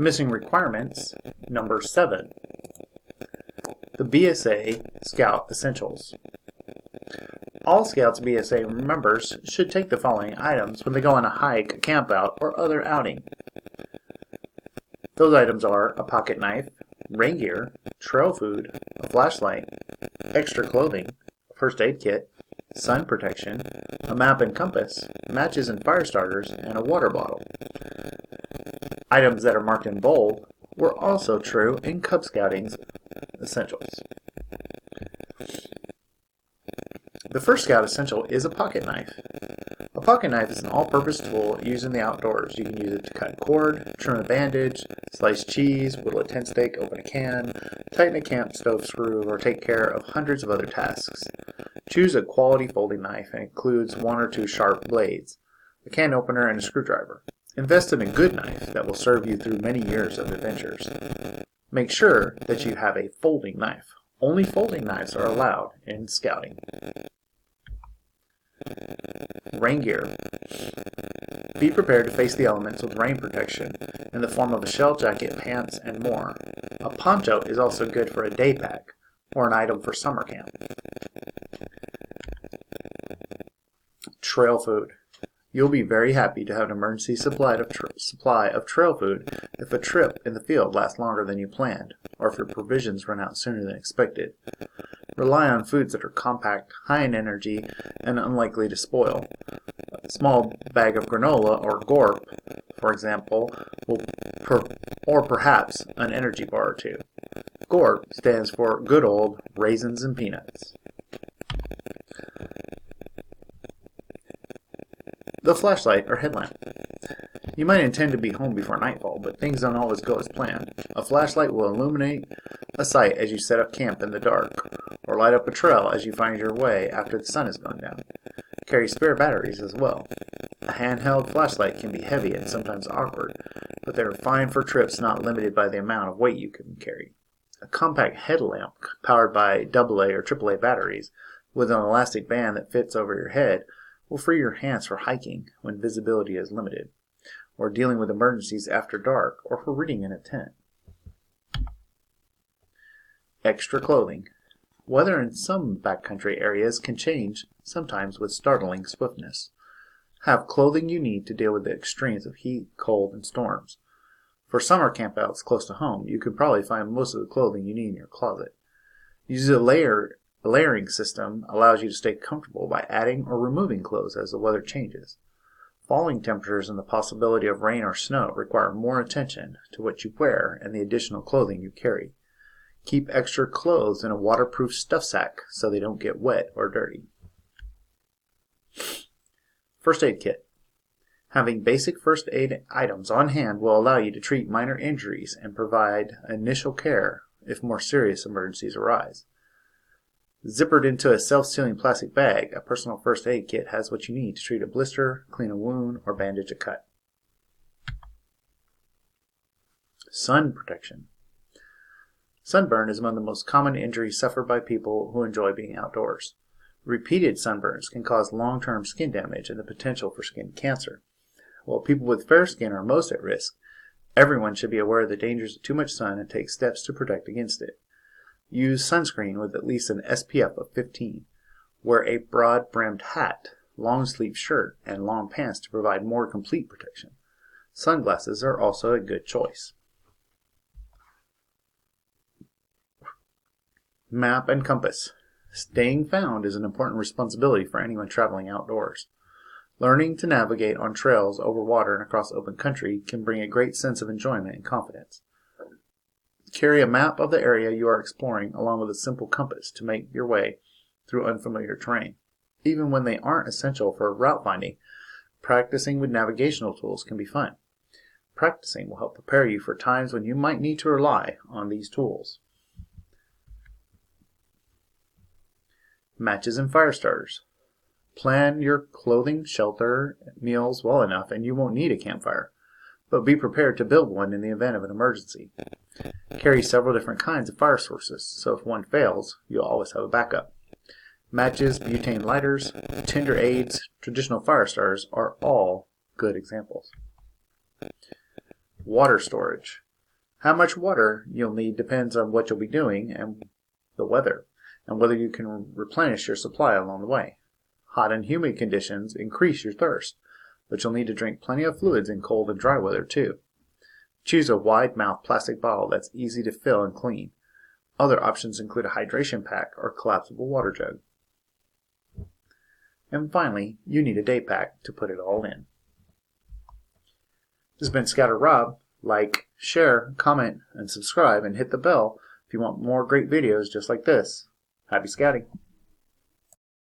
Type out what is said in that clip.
missing requirements, number 7. The BSA Scout Essentials. All Scouts BSA members should take the following items when they go on a hike, a camp out, or other outing. Those items are a pocket knife, rain gear, trail food, a flashlight, extra clothing, a first aid kit, sun protection, a map and compass, matches and fire starters, and a water bottle. Items that are marked in bold were also true in Cub Scouting's essentials. The first Scout essential is a pocket knife. A pocket knife is an all-purpose tool used in the outdoors. You can use it to cut cord, trim a bandage, slice cheese, whittle a tent stake, open a can, tighten a camp stove screw, or take care of hundreds of other tasks. Choose a quality folding knife and includes 1 or 2 sharp blades, a can opener, and a screwdriver. Invest in a good knife that will serve you through many years of adventures. Make sure that you have a folding knife. Only folding knives are allowed in scouting. Rain gear. Be prepared to face the elements with rain protection in the form of a shell jacket, pants, and more. A poncho is also good for a day pack or an item for summer camp. Trail food. You'll be very happy to have an emergency supply of trail food if a trip in the field lasts longer than you planned, or if your provisions run out sooner than expected. Rely on foods that are compact, high in energy, and unlikely to spoil. A small bag of granola or gorp, for example, or perhaps an energy bar or 2. GORP stands for Good Old Raisins and Peanuts. The flashlight or headlamp. You might intend to be home before nightfall, but things don't always go as planned. A flashlight will illuminate a site as you set up camp in the dark, or light up a trail as you find your way after the sun has gone down. Carry spare batteries as well. A handheld flashlight can be heavy and sometimes awkward, but they are fine for trips not limited by the amount of weight you can carry. A compact headlamp powered by AA or AAA batteries with an elastic band that fits over your head will free your hands for hiking when visibility is limited, or dealing with emergencies after dark, or for reading in a tent. Extra clothing. Weather in some backcountry areas can change, sometimes with startling swiftness. Have clothing you need to deal with the extremes of heat, cold, and storms. For summer campouts close to home, you can probably find most of the clothing you need in your closet. Use a layering system allows you to stay comfortable by adding or removing clothes as the weather changes. Falling temperatures and the possibility of rain or snow require more attention to what you wear and the additional clothing you carry. Keep extra clothes in a waterproof stuff sack so they don't get wet or dirty. First aid kit. Having basic first aid items on hand will allow you to treat minor injuries and provide initial care if more serious emergencies arise. Zippered into a self-sealing plastic bag, a personal first aid kit has what you need to treat a blister, clean a wound, or bandage a cut. Sun protection. Sunburn is among the most common injuries suffered by people who enjoy being outdoors. Repeated sunburns can cause long-term skin damage and the potential for skin cancer. While people with fair skin are most at risk, everyone should be aware of the dangers of too much sun and take steps to protect against it. Use sunscreen with at least an SPF of 15. Wear a broad-brimmed hat, long-sleeved shirt, and long pants to provide more complete protection. Sunglasses are also a good choice. Map and compass. Staying found is an important responsibility for anyone traveling outdoors. Learning to navigate on trails over water and across open country can bring a great sense of enjoyment and confidence. Carry a map of the area you are exploring along with a simple compass to make your way through unfamiliar terrain. Even when they aren't essential for route finding, practicing with navigational tools can be fun. Practicing will help prepare you for times when you might need to rely on these tools. Matches and fire starters. Plan your clothing, shelter, meals well enough and you won't need a campfire, but be prepared to build one in the event of an emergency. Carry several different kinds of fire sources, so if one fails, you'll always have a backup. Matches, butane lighters, tinder aids, traditional fire starters are all good examples. Water storage. How much water you'll need depends on what you'll be doing and the weather, and whether you can replenish your supply along the way. Hot and humid conditions increase your thirst, but you'll need to drink plenty of fluids in cold and dry weather too. Choose a wide-mouth plastic bottle that's easy to fill and clean. Other options include a hydration pack or collapsible water jug. And finally, you need a day pack to put it all in. This has been Scouter Rob. Like, share, comment, and subscribe, and hit the bell if you want more great videos just like this. Happy scouting!